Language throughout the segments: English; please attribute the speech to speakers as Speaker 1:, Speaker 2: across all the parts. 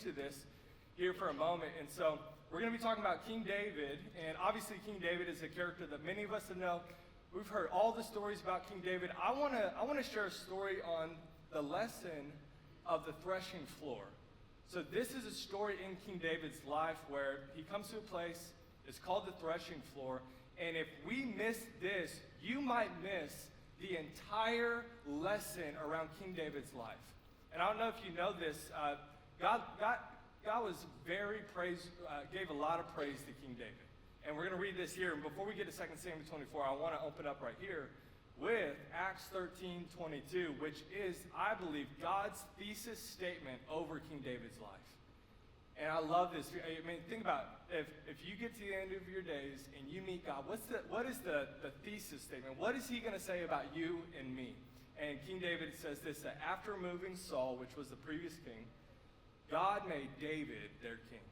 Speaker 1: into this here for a moment. And so we're going to be talking about King David. And obviously King David is a character that many of us know. We've heard all the stories about King David. I want to share a story on the lesson of the threshing floor. So this is a story in King David's life where he comes to a place, it's called the threshing floor, and if we miss this, you might miss the entire lesson around King David's life. And I don't know if you know this, God was gave a lot of praise to King David. And we're going to read this here, and before we get to 2 Samuel 24, I want to open up right here with Acts 13:22, which is, I believe, God's thesis statement over King David's life. And I love this. I mean, think about it. If you get to the end of your days and you meet God, what is the thesis statement? What is he going to say about you and me? And King David says this, that after removing Saul, which was the previous king, God made David their king.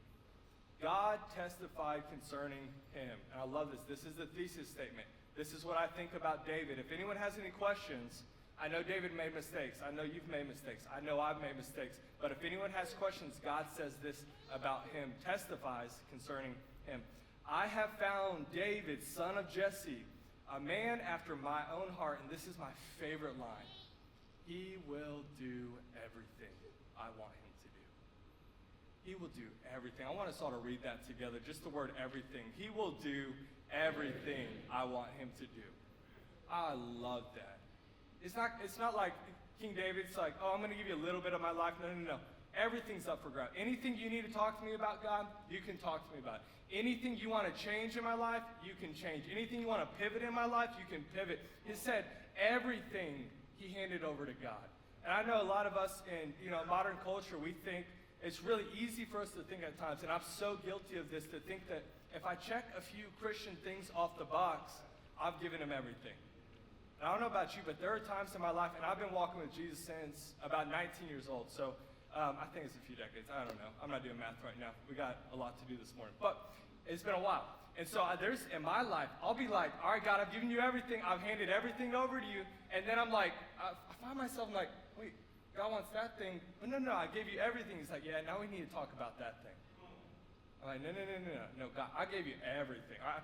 Speaker 1: God testified concerning him. And I love this. This is the thesis statement. This is what I think about David. If anyone has any questions, I know David made mistakes. I know you've made mistakes. I know I've made mistakes. But if anyone has questions, God says this about him, testifies concerning him. I have found David, son of Jesse, a man after my own heart. And this is my favorite line. He will do everything I want him to do. He will do everything. I want us all to read that together. Just the word everything. He will do everything I want him to do. I love that. It's not like King David's like, oh, I'm going to give you a little bit of my life. No. Everything's up for grabs. Anything you need to talk to me about, God, you can talk to me about. Anything you want to change in my life, you can change. Anything you want to pivot in my life, you can pivot. He said everything he handed over to God. And I know a lot of us in modern culture, we think it's really easy for us to think at times, and I'm so guilty of this, to think that if I check a few Christian things off the box, I've given him everything. And I don't know about you, but there are times in my life, and I've been walking with Jesus since about 19 years old. So I think it's a few decades. I don't know. I'm not doing math right now. We got a lot to do this morning. But it's been a while. And so there's, in my life, I'll be like, all right, God, I've given you everything. I've handed everything over to you. And then I'm like, I find myself like, wait, God wants that thing. But no, I gave you everything. He's like, yeah, now we need to talk about that thing. I'm like, no, God, I gave you everything. I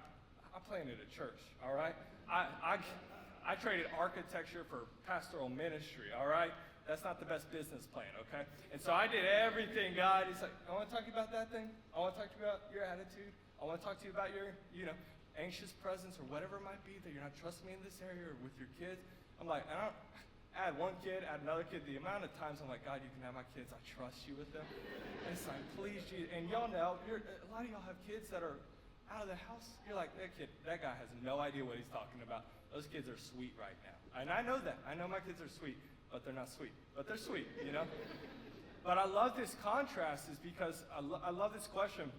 Speaker 1: planted a church, all right? I traded architecture for pastoral ministry, all right? That's not the best business plan, okay? And so I did everything, God. He's like, I want to talk to you about that thing. I want to talk to you about your attitude. I want to talk to you about your, anxious presence or whatever it might be that you're not trusting me in this area or with your kids. I'm like, I had one kid, add another kid. The amount of times I'm like, God, you can have my kids. I trust you with them. And it's like, please, Jesus. And y'all know, a lot of y'all have kids that are out of the house. You're like, that guy has no idea what he's talking about. Those kids are sweet right now. And I know that. I know my kids are sweet, but they're not sweet. But they're sweet, But I love this contrast is because I love this question.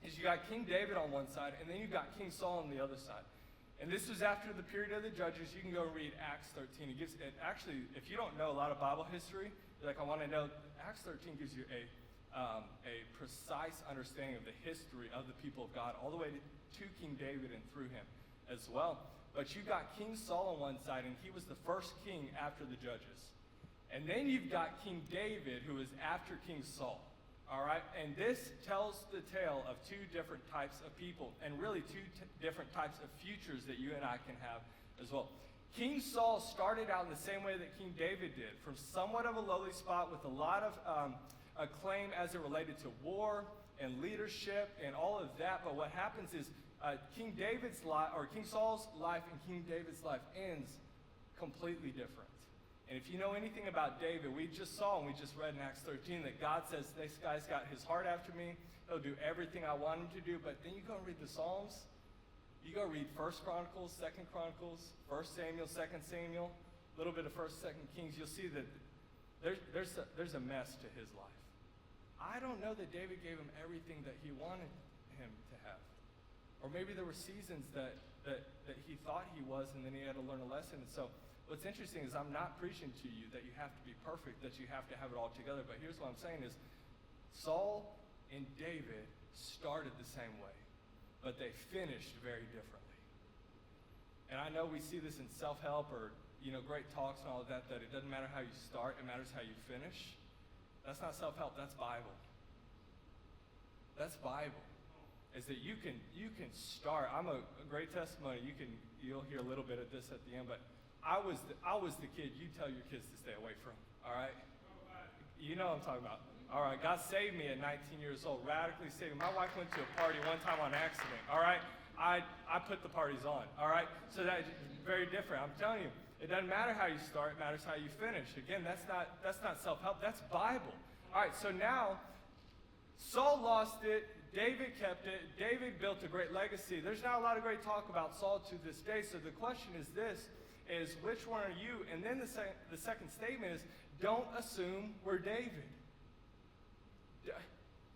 Speaker 1: Is you got King David on one side, and then you got King Saul on the other side. And this was after the period of the judges. You can go read Acts 13. Actually, if you don't know a lot of Bible history, you're like, I want to know, Acts 13 gives you a precise understanding of the history of the people of God, all the way to King David and through him as well. But you got King Saul on one side, and he was the first king after the judges. And then you've got King David, who is after King Saul. All right? And this tells the tale of two different types of people, and really two different types of futures that you and I can have as well. King Saul started out in the same way that King David did, from somewhat of a lowly spot with a lot of acclaim as it related to war and leadership and all of that. But what happens is King David's life, or King Saul's life and King David's life ends completely different. And if you know anything about David, we just saw and we just read in Acts 13 that God says, this guy's got his heart after me. He'll do everything I want him to do. But then you go read the Psalms. You go read 1 Chronicles, 2 Chronicles, 1 Samuel, 2 Samuel, a little bit of 1st, 2nd Kings. You'll see that there's a mess to his life. I don't know that David gave him everything that he wanted him to have. Or maybe there were seasons that he thought he was, and then he had to learn a lesson. And so what's interesting is I'm not preaching to you that you have to be perfect, that you have to have it all together. But here's what I'm saying is Saul and David started the same way, but they finished very differently. And I know we see this in self-help or great talks and all of that it doesn't matter how you start, it matters how you finish. That's not self-help, that's Bible. That's Bible. Is that you can start. I'm a great testimony. You'll hear a little bit of this at the end, but I was the kid you tell your kids to stay away from. All right, you know what I'm talking about. All right, God saved me at 19 years old, radically saved me. My wife went to a party one time on accident. All right, I put the parties on. All right, so that's very different. I'm telling you, it doesn't matter how you start; it matters how you finish. Again, that's not self-help. That's Bible. All right, so now Saul lost it. David kept it. David built a great legacy. There's not a lot of great talk about Saul to this day. So the question is this, is which one are you? And then the second statement is, don't assume we're David.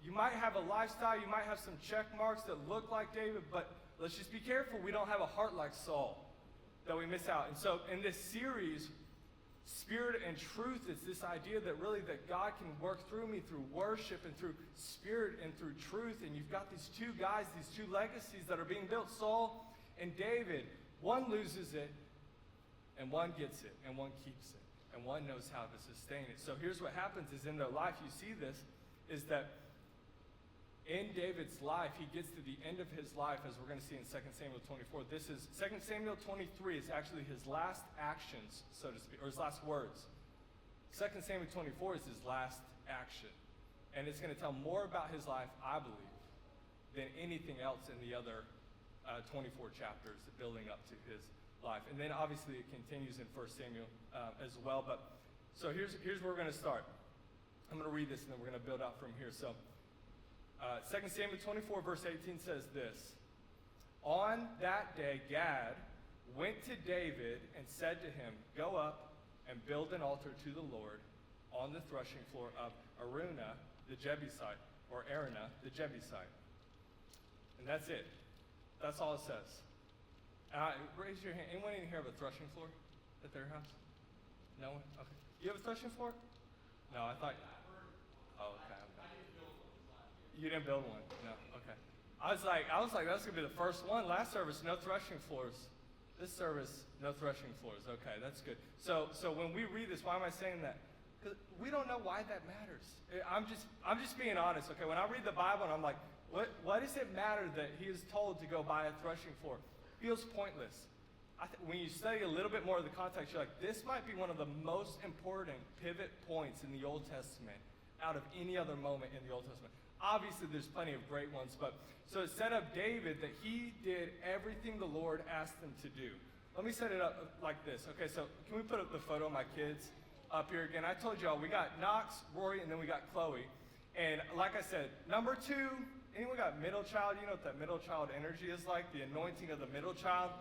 Speaker 1: You might have a lifestyle, you might have some check marks that look like David, but let's just be careful we don't have a heart like Saul, that we miss out. And so in this series, Spirit and Truth, it's this idea that really that God can work through me through worship and through spirit and through truth. And you've got these two guys, these two legacies that are being built, Saul and David. One loses it, and one gets it, and one keeps it, and one knows how to sustain it. So here's what happens is in their life, you see this, is that in David's life, he gets to the end of his life, as we're going to see in 2 Samuel 24. This is 2 Samuel 23 is actually his last actions, so to speak, or his last words. 2 Samuel 24 is his last action. And it's going to tell more about his life, I believe, than anything else in the other 24 chapters building up to his life. And then obviously it continues in 1 Samuel as well. But so here's where we're going to start. I'm going to read this and then we're going to build out from here. So 2 Samuel 24 verse 18 says this. On that day, Gad went to David and said to him, go up and build an altar to the Lord on the threshing floor of Araunah the Jebusite, or Araunah the Jebusite. And that's it. That's all it says. Raise your hand. Anyone in here have a threshing floor at their house? No one? Okay. You have a threshing floor? No, I thought. Oh, okay. You didn't build one? No. Okay. I was like, that's gonna be the first one. Last service, no threshing floors. This service, no threshing floors. Okay, that's good. So when we read this, why am I saying that? Because we don't know why that matters. I'm just being honest. Okay, when I read the Bible and I'm like, why does it matter that he is told to go buy a threshing floor? Feels pointless. When you study a little bit more of the context, you're like, this might be one of the most important pivot points in the Old Testament out of any other moment in the Old Testament. Obviously, there's plenty of great ones, but so it set up David that he did everything the Lord asked him to do. Let me set it up like this. Okay, so can we put up the photo of my kids up here again? I told y'all we got Knox, Rory, and then we got Chloe. And like I said, number 2, anyone got middle child? You know what that middle child energy is like? The anointing of the middle child?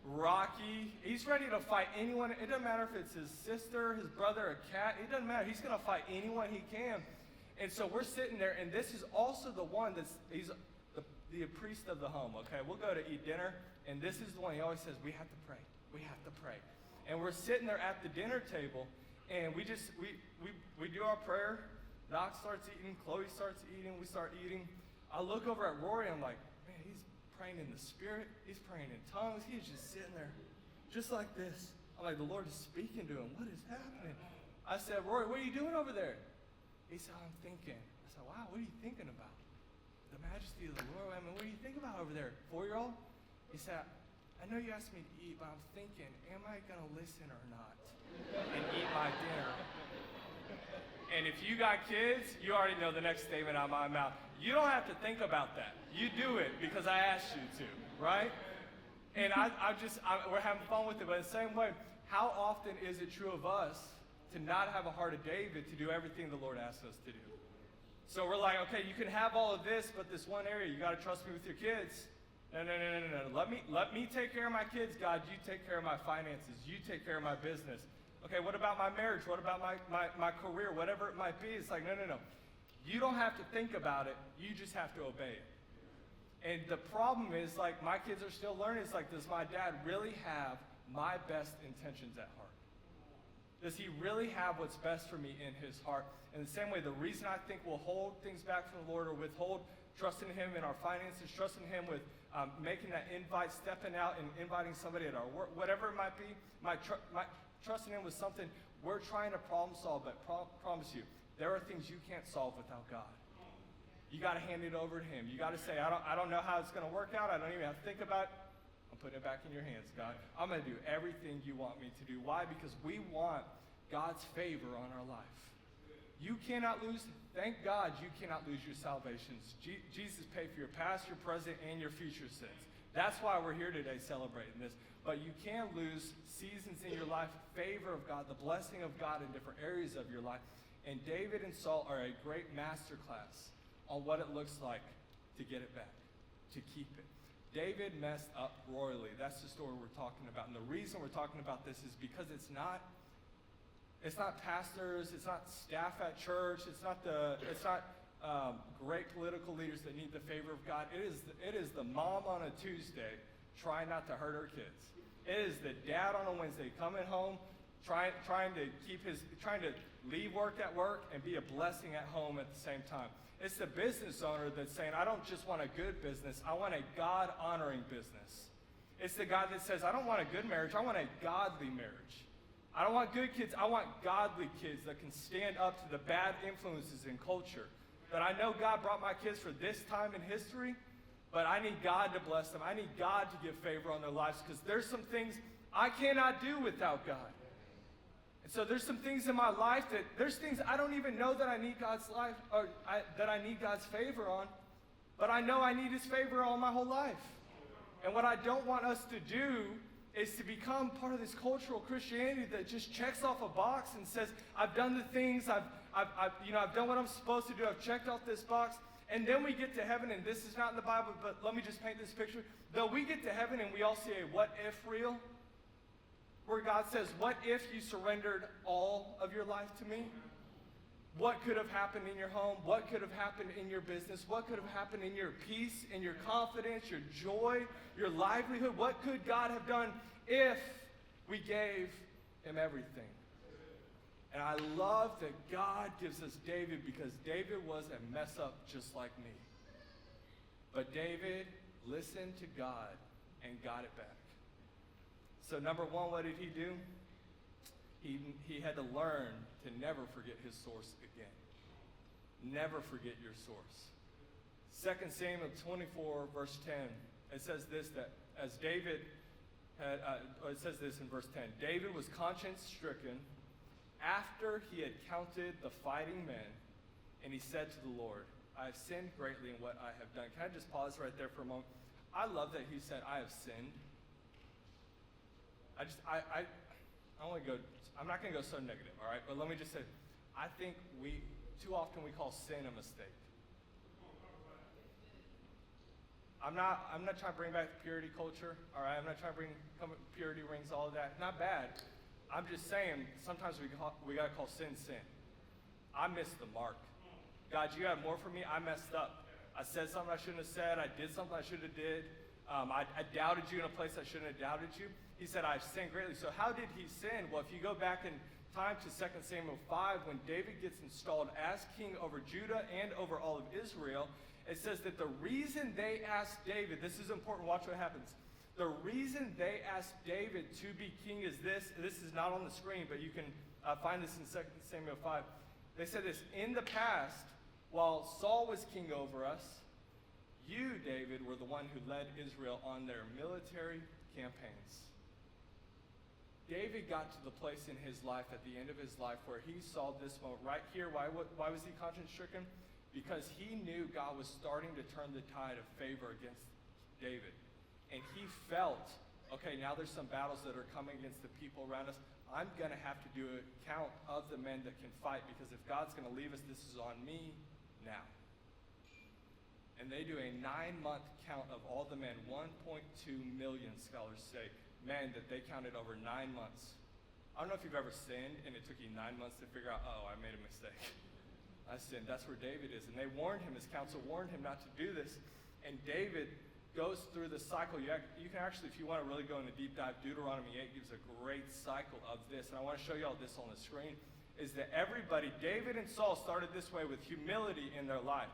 Speaker 1: Rocky, he's ready to fight anyone. It doesn't matter if it's his sister, his brother, a cat. It doesn't matter. He's going to fight anyone he can. And so we're sitting there, and this is also the one he's the priest of the home, okay? We'll go to eat dinner, and this is the one he always says, we have to pray. We have to pray. And we're sitting there at the dinner table, and we do our prayer. Knox starts eating, Chloe starts eating, we start eating. I look over at Rory, I'm like, man, he's praying in the Spirit. He's praying in tongues. He's just sitting there, just like this. I'm like, the Lord is speaking to him. What is happening? I said, Rory, what are you doing over there? He said, I'm thinking. I said, wow, what are you thinking about? The majesty of the Lord. I mean, what do you think about over there? 4-year-old? He said, I know you asked me to eat, but I'm thinking, am I going to listen or not and eat my dinner? And if you got kids, you already know the next statement out of my mouth. You don't have to think about that. You do it because I asked you to, right? And we're having fun with it, but in the same way, how often is it true of us to not have a heart of David to do everything the Lord asks us to do? So we're like, okay, you can have all of this, but this one area, you got to trust me with your kids. No. Let me take care of my kids, God. You take care of my finances. You take care of my business. Okay, what about my marriage? What about my career? Whatever it might be. It's like, no. You don't have to think about it. You just have to obey it. And the problem is, like, my kids are still learning. It's like, does my dad really have my best intentions at heart? Does he really have what's best for me in his heart? In the same way, the reason I think we'll hold things back from the Lord or withhold trusting him in our finances, trusting him with making that invite, stepping out and inviting somebody at our work, whatever it might be, trusting him with something we're trying to problem solve, but promise you, there are things you can't solve without God. You got to hand it over to him. You got to say, I don't know how it's going to work out. I don't even have to think about it. I'm putting it back in your hands, God. I'm going to do everything you want me to do. Why? Because we want God's favor on our life. You cannot lose, thank God you cannot lose your salvations. Jesus paid for your past, your present, and your future sins. That's why we're here today celebrating this. But you can lose seasons in your life, favor of God, the blessing of God in different areas of your life. And David and Saul are a great masterclass on what it looks like to get it back, to keep it. David messed up royally. That's the story we're talking about. And the reason we're talking about this is because it's not pastors, it's not staff at church, it's not great political leaders that need the favor of God. It is the mom on a Tuesday trying not to hurt her kids. It is the dad on a Wednesday coming home, trying to leave work at work and be a blessing at home at the same time. It's the business owner that's saying, I don't just want a good business, I want a God-honoring business. It's the guy that says, I don't want a good marriage, I want a godly marriage. I don't want good kids, I want godly kids that can stand up to the bad influences in culture. That I know God brought my kids for this time in history, but I need God to bless them. I need God to give favor on their lives because there's some things I cannot do without God. And so there's some things in my life there's things I don't even know that I need God's life, or that I need God's favor on, but I know I need his favor all my whole life. And what I don't want us to do is to become part of this cultural Christianity that just checks off a box and says, I've done the things, I've done what I'm supposed to do, I've checked off this box, and then we get to heaven, and this is not in the Bible, but let me just paint this picture. Though we get to heaven and we all see a what if reel, where God says, what if you surrendered all of your life to me? What could have happened in your home? What could have happened in your business? What could have happened in your peace, in your confidence, your joy, your livelihood? What could God have done if we gave him everything? And I love that God gives us David because David was a mess up just like me. But David listened to God and got it back. So number one, what did he do? He had to learn to never forget his source again. Never forget your source. 2 Samuel 24, verse 10, it says this, that as David had, it says this in verse 10, David was conscience-stricken after he had counted the fighting men, and he said to the Lord, I have sinned greatly in what I have done. Can I just pause right there for a moment? I love that he said, I have sinned. I'm not going to go so negative, all right? But let me just say, I think too often we call sin a mistake. I'm not trying to bring back the purity culture, all right? I'm not trying to bring purity rings, all of that. Not bad. I'm just saying, sometimes we got to call sin, sin. I missed the mark. God, you had more for me. I messed up. I said something I shouldn't have said. I did something I should have did. I doubted you in a place I shouldn't have doubted you. He said, I've sinned greatly. So how did he sin? Well, if you go back in time to 2 Samuel 5, when David gets installed as king over Judah and over all of Israel, it says that the reason they asked David, this is important, watch what happens. The reason they asked David to be king is this is not on the screen, but you can find this in 2 Samuel 5. They said this, in the past, while Saul was king over us, you, David, were the one who led Israel on their military campaigns. David got to the place in his life, at the end of his life, where he saw this moment right here. Why was he conscience-stricken? Because he knew God was starting to turn the tide of favor against David. And he felt, okay, now there's some battles that are coming against the people around us. I'm going to have to do a count of the men that can fight, because if God's going to leave us, this is on me now. And they do a 9-month count of all the men, 1.2 million, scholars say, men that they counted over 9 months. I don't know if you've ever sinned and it took you 9 months to figure out, oh, I made a mistake. I sinned. That's where David is. And they warned him, his counsel warned him not to do this. And David goes through the cycle. You can actually, if you want to really go into deep dive, Deuteronomy 8 gives a great cycle of this. And I want to show you all this on the screen, is that everybody, David and Saul started this way with humility in their life.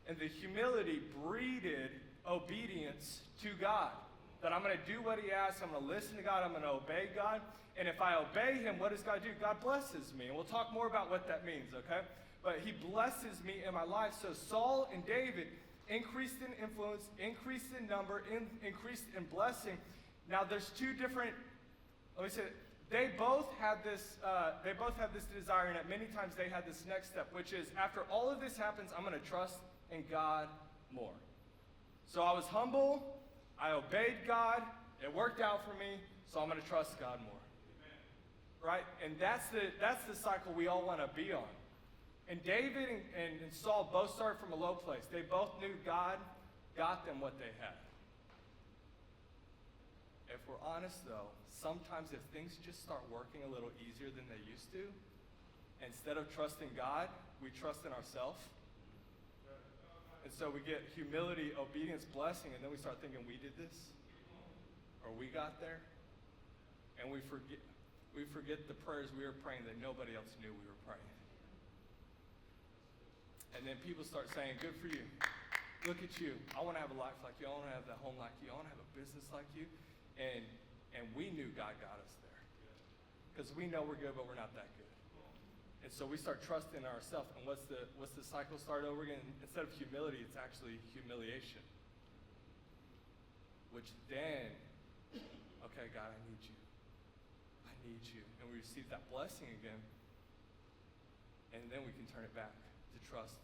Speaker 1: And the humility breeded obedience to God. That I'm going to do what he asks, I'm going to listen to God, I'm going to obey God. And if I obey him, what does God do? God blesses me. And we'll talk more about what that means, okay? but he blesses me in my life. So Saul and David increased in influence, increased in number, increased in blessing. Now there's two different, let me say, they both had this desire, and at many times they had this next step, which is after all of this happens, I'm going to trust in God more. So I was humble, I obeyed God, it worked out for me, so I'm going to trust God more. Right? And that's the cycle we all want to be on. And David and Saul both started from a low place. They both knew God got them what they had. If we're honest, though, sometimes if things just start working a little easier than they used to, instead of trusting God, we trust in ourselves. And so we get humility, obedience, blessing, and then we start thinking we did this, or we got there, and we forget the prayers we were praying that nobody else knew we were praying. And then people start saying, good for you. Look at you. I want to have a life like you. I want to have that home like you. I want to have a business like you. And we knew God got us there. Because we know we're good, but we're not that good. And so we start trusting ourselves. And what's the cycle start over again? Instead of humility, it's actually humiliation. Which then, okay, God, I need you. I need you. And we receive that blessing again. And then we can turn it back to trust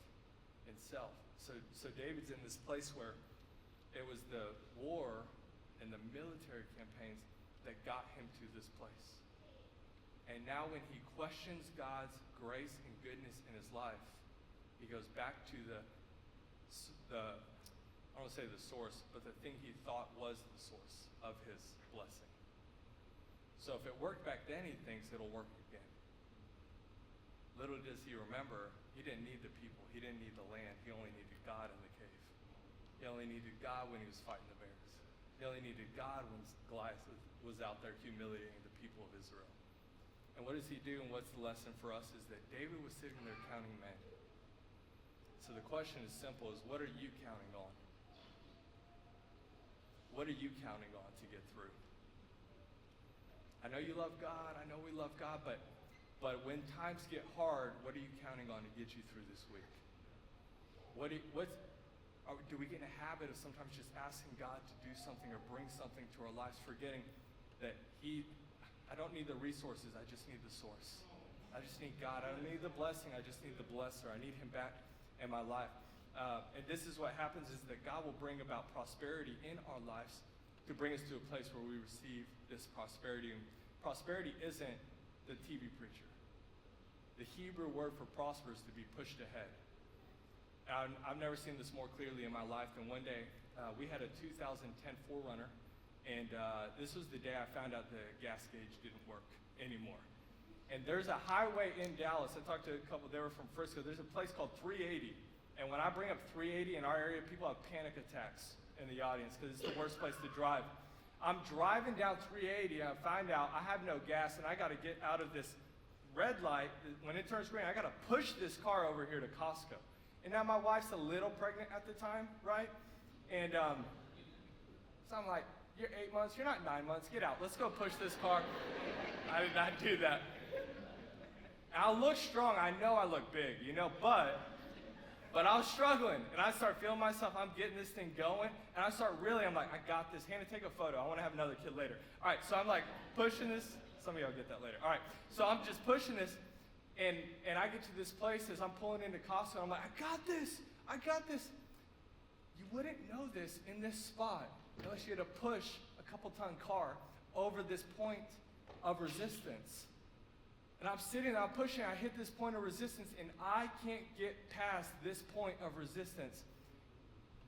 Speaker 1: in self. So David's in this place where it was the war and the military campaigns that got him to this place. And now when he questions God's grace and goodness in his life, he goes back to the I don't want to say the source, but the thing he thought was the source of his blessing. So if it worked back then, he thinks it'll work again. Little does he remember, he didn't need the people. He didn't need the land. He only needed God in the cave. He only needed God when he was fighting the bears. He only needed God when Goliath was out there humiliating the people of Israel. And what does he do, and what's the lesson for us is that David was sitting there counting men. So the question is simple, is what are you counting on? What are you counting on to get through? I know you love God. I know we love God, but when times get hard, what are you counting on to get you through this week? Do we get in a habit of sometimes just asking God to do something or bring something to our lives, forgetting that I don't need the resources, I just need the source. I just need God. I don't need the blessing, I just need the blesser. I need him back in my life. And this is what happens, is that God will bring about prosperity in our lives to bring us to a place where we receive this prosperity. And prosperity isn't the TV preacher. The Hebrew word for prosper is to be pushed ahead. I've never seen this more clearly in my life than one day. We had a 2010 4Runner, and this was the day I found out the gas gauge didn't work anymore. And there's a highway in Dallas. I talked to a couple, they were from Frisco. There's a place called 380. And when I bring up 380 in our area, people have panic attacks in the audience because it's the worst place to drive. I'm driving down 380, and I find out I have no gas, and I got to get out of this red light. When it turns green, I got to push this car over here to Costco. And now my wife's a little pregnant at the time, right? And so I'm like, you're 8 months, you're not 9 months, get out. Let's go push this car. I did not do that. I look strong, I know I look big, but I was struggling, and I start feeling myself, I'm getting this thing going, and I'm like, I got this. Hannah, take a photo. I want to have another kid later. All right, so I'm like pushing this. Some of y'all get that later. All right, so I'm just pushing this, and I get to this place as I'm pulling into Costco, and I'm like, I got this. You wouldn't know this in this spot unless you had to push a couple-ton car over this point of resistance. And I'm sitting, I'm pushing, I hit this point of resistance, and I can't get past this point of resistance.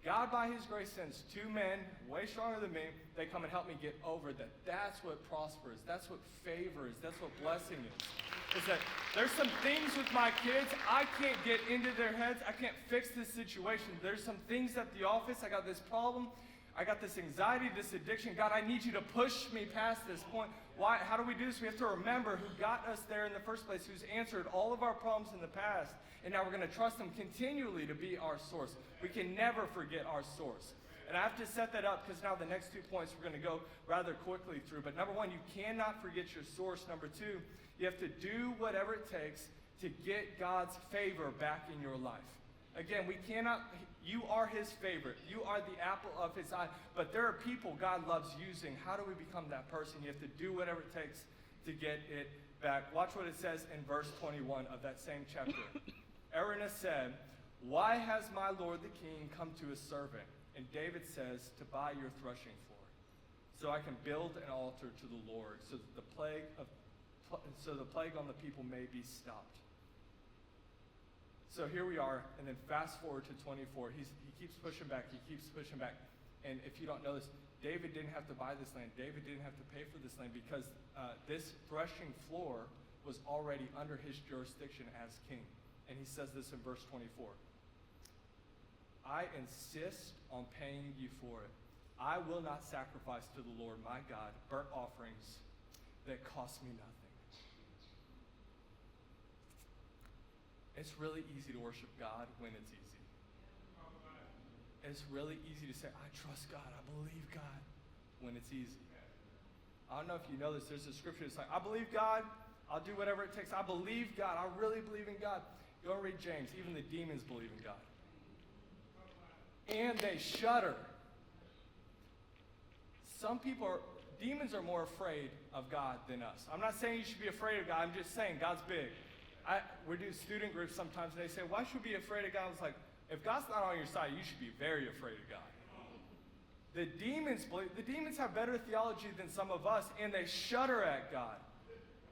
Speaker 1: God, by his grace, sends two men, way stronger than me. They come and help me get over that. That's what prosper is. That's what favor is. That's what blessing is. Is that there's some things with my kids, I can't get into their heads. I can't fix this situation. There's some things at the office. I got this problem. I got this anxiety, this addiction. God, I need you to push me past this point. Why? How do we do this? We have to remember who got us there in the first place, who's answered all of our problems in the past. And now we're going to trust him continually to be our source. We can never forget our source. And I have to set that up because now the next 2 points we're going to go rather quickly through. But number one, you cannot forget your source. Number two, you have to do whatever it takes to get God's favor back in your life. Again, you are his favorite. You are the apple of his eye. But there are people God loves using. How do we become that person? You have to do whatever it takes to get it back. Watch what it says in verse 21 of that same chapter. Araunah said, "Why has my lord the king come to his servant?" And David says, "To buy your threshing floor, so I can build an altar to the Lord, so that the plague on the people may be stopped." So here we are, and then fast forward to 24. He keeps pushing back. And if you don't know this, David didn't have to buy this land. David didn't have to pay for this land because this threshing floor was already under his jurisdiction as king. And he says this in verse 24. "I insist on paying you for it. I will not sacrifice to the Lord my God burnt offerings that cost me nothing." It's really easy to worship God when it's easy. It's really easy to say, "I trust God, I believe God," when it's easy. I don't know if you know this, there's a scripture that's like, "I believe God, I'll do whatever it takes. I believe God, I really believe in God." Go and read James. Even the demons believe in God. And they shudder. Demons are more afraid of God than us. I'm not saying you should be afraid of God, I'm just saying God's big. We do student groups sometimes, and they say, "Why should we be afraid of God?" I was like, if God's not on your side, you should be very afraid of God. The demons have better theology than some of us, and they shudder at God.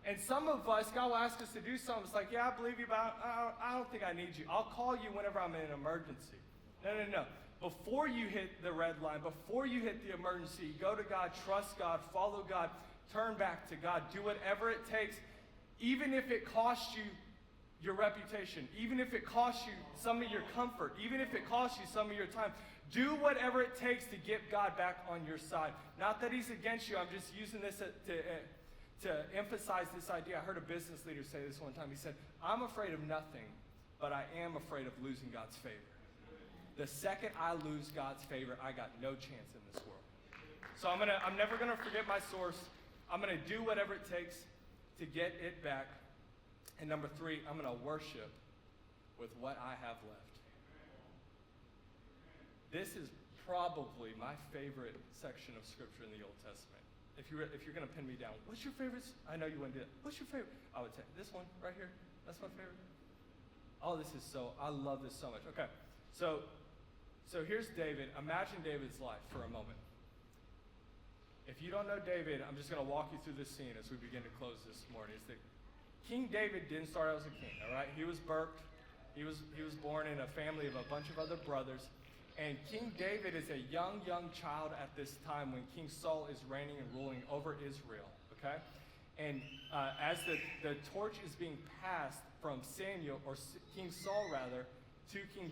Speaker 1: And some of us, God will ask us to do something. It's like, "Yeah, I believe you, but I don't think I need you. I'll call you whenever I'm in an emergency." No. Before you hit the red line, before you hit the emergency, go to God, trust God, follow God, turn back to God, do whatever it takes, even if it costs you your reputation, even if it costs you some of your comfort, even if it costs you some of your time. Do whatever it takes to get God back on your side. Not that he's against you. I'm just using this to emphasize this idea. I heard a business leader say this one time. He said, "I'm afraid of nothing, but I am afraid of losing God's favor. The second I lose God's favor, I got no chance in this world." So I'm never gonna forget my source. I'm gonna do whatever it takes to get it back. And number 3, I'm going to worship with what I have left. This is probably my favorite section of Scripture in the Old Testament. If you're going to pin me down, what's your favorite? I know you wouldn't do it. What's your favorite? I would say this one right here. That's my favorite. Oh, I love this so much. Okay, so here's David. Imagine David's life for a moment. If you don't know David, I'm just going to walk you through this scene as we begin to close this morning. King David didn't start out as a king, all right? He was birthed. He was born in a family of a bunch of other brothers. And King David is a young child at this time when King Saul is reigning and ruling over Israel, okay? And as the torch is being passed from Samuel, or King Saul rather, to King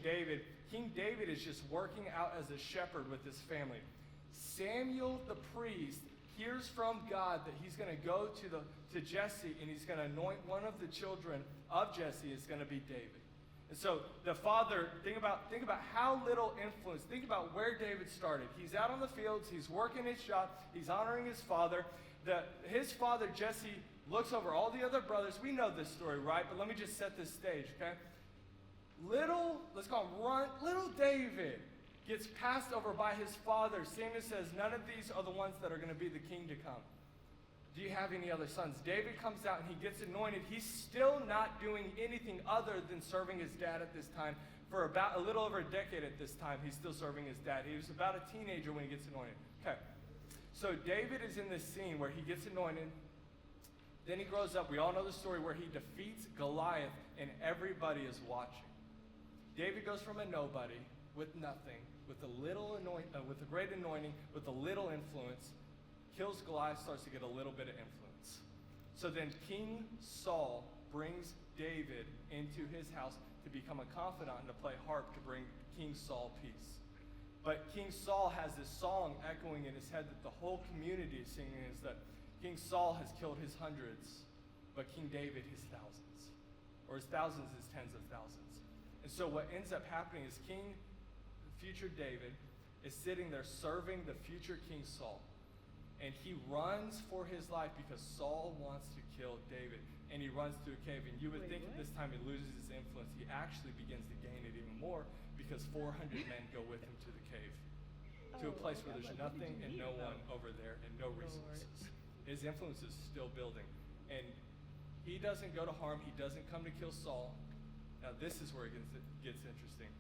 Speaker 1: David is just working out as a shepherd with his family. Samuel the priest hears from God that he's going to go to Jesse, and he's going to anoint one of the children of Jesse is going to be David. And so the father, think about how little influence. Think about where David started. He's out on the fields. He's working his job. He's honoring his father. His father, Jesse, looks over all the other brothers. We know this story, right? But let me just set this stage, okay? Little David gets passed over by his father. Samuel says, "None of these are the ones that are going to be the king to come. Do you have any other sons?" David comes out and he gets anointed. He's still not doing anything other than serving his dad at this time. For about a little over a decade at this time, he's still serving his dad. He was about a teenager when he gets anointed. Okay, so David is in this scene where he gets anointed. Then he grows up. We all know the story where he defeats Goliath and everybody is watching. David goes from a nobody with nothing, with a great anointing, with a little influence, kills Goliath, starts to get a little bit of influence. So then King Saul brings David into his house to become a confidant and to play harp to bring King Saul peace. But King Saul has this song echoing in his head that the whole community is singing, is that King Saul has killed his hundreds, but King David his thousands. Or his thousands his tens of thousands. And so what ends up happening is future David is sitting there serving the future King Saul. And he runs for his life because Saul wants to kill David. and he runs to a cave. And you would think at this time he loses his influence. He actually begins to gain it even more because 400 men go with him to the cave, to a place where there's nothing and no one over there and no resources. His influence is still building. And he doesn't go to harm. He doesn't come to kill Saul. Now this is where it gets interesting.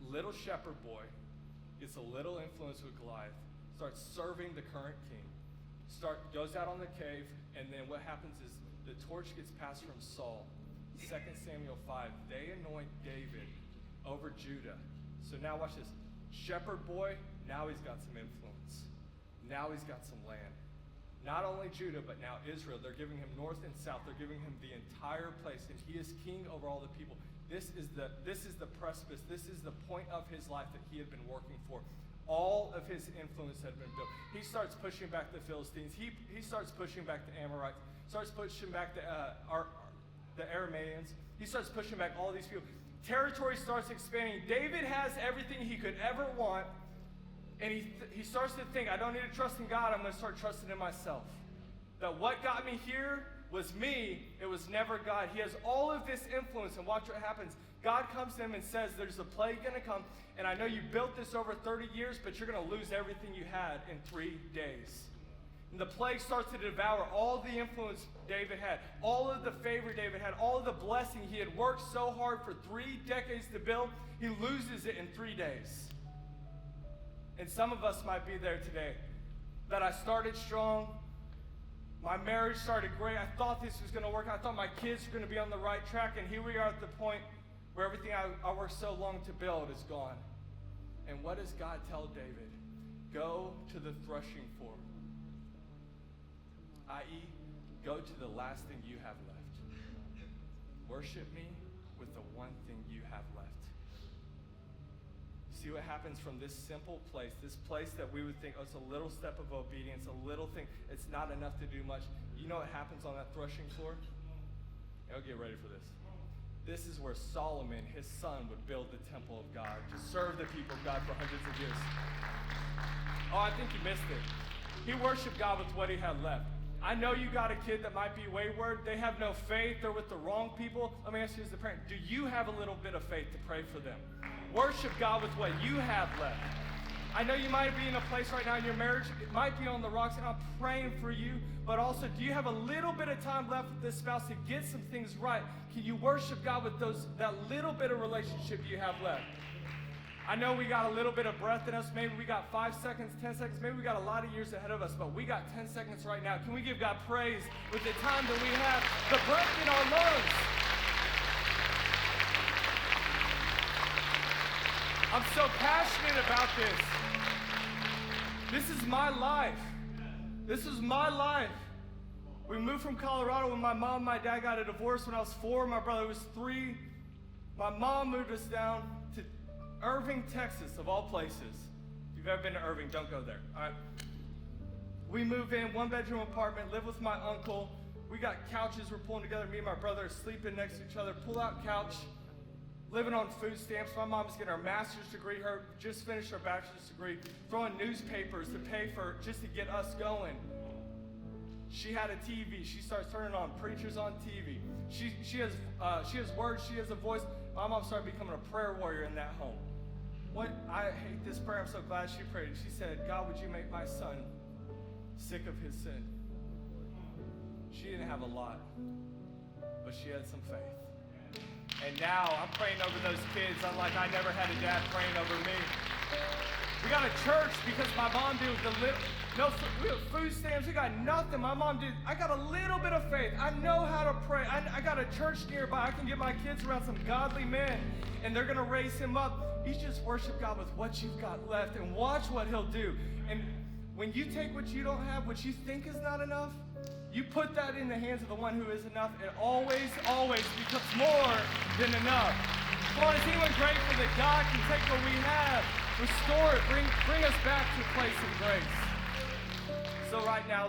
Speaker 1: Little shepherd boy gets a little influence with Goliath, starts serving the current king, goes out on the cave, and then what happens is the torch gets passed from Saul. 2 Samuel 5, they anoint David over Judah. So now watch this. Shepherd boy, now he's got some influence. Now he's got some land. Not only Judah, but now Israel. They're giving him north and south. They're giving him the entire place, and he is king over all the people. This is the precipice. This is the point of his life that he had been working for. All of his influence had been built. He starts pushing back the Philistines. He starts pushing back the Amorites. Starts pushing back the Arameans. He starts pushing back all these people. Territory starts expanding. David has everything he could ever want, and he starts to think, I don't need to trust in God. I'm going to start trusting in myself. That what got me here was me. It was never God. He has all of this influence, and watch what happens. God comes to him and says, there's a plague going to come, and I know you built this over 30 years, but you're going to lose everything you had in 3 days. And the plague starts to devour all the influence David had, all of the favor David had, all of the blessing he had worked so hard for 3 decades to build. He loses it in 3 days. And some of us might be there today, that I started strong. My marriage started great. I thought this was going to work. I thought my kids were going to be on the right track. And here we are at the point where everything I worked so long to build is gone. And what does God tell David? Go to the threshing floor. I.e., go to the last thing you have left. Worship me with the one thing you have left. See what happens from this simple place, this place that we would think, oh, it's a little step of obedience, a little thing, it's not enough to do much. You know what happens on that threshing floor? I'll get ready for this. This is where Solomon, his son, would build the temple of God to serve the people of God for hundreds of years. Oh, I think you missed it. He worshiped God with what he had left. I know you got a kid that might be wayward. They have no faith. They're with the wrong people. Let me ask you as a parent, do you have a little bit of faith to pray for them? Worship God with what you have left. I know you might be in a place right now in your marriage. It might be on the rocks, and I'm praying for you. But also, do you have a little bit of time left with this spouse to get some things right? Can you worship God with that little bit of relationship you have left? I know we got a little bit of breath in us. Maybe we got 5 seconds, 10 seconds. Maybe we got a lot of years ahead of us, but we got 10 seconds right now. Can we give God praise with the time that we have, the breath in our lungs? I'm so passionate about this. This is my life. This is my life. We moved from Colorado when my mom and my dad got a divorce when I was 4. My brother was 3. My mom moved us down to Irving, Texas, of all places. If you've ever been to Irving, don't go there. All right. We move in, 1-bedroom apartment, live with my uncle. We got couches we're pulling together. Me and my brother are sleeping next to each other. Pull out couch. Living on food stamps. My mom's getting her master's degree. Her just finished her bachelor's degree. Throwing newspapers to pay for just to get us going. She had a TV. She starts turning on preachers on TV. She has words. She has a voice. My mom started becoming a prayer warrior in that home. I hate this prayer. I'm so glad she prayed. She said, God, would you make my son sick of his sin? She didn't have a lot, but she had some faith. And now I'm praying over those kids. I'm like, I never had a dad praying over me. We got a church because my mom did we have food stamps. We got nothing. My mom did. I got a little bit of faith. I know how to pray. I got a church nearby. I can get my kids around some godly men, and they're going to raise him up. He's just worship God with what you've got left, and watch what he'll do. And when you take what you don't have, what you think is not enough, you put that in the hands of the one who is enough. It always, always becomes more than enough. Come on, is anyone grateful that God can take what we have, restore it, bring us back to a place of grace? So right now,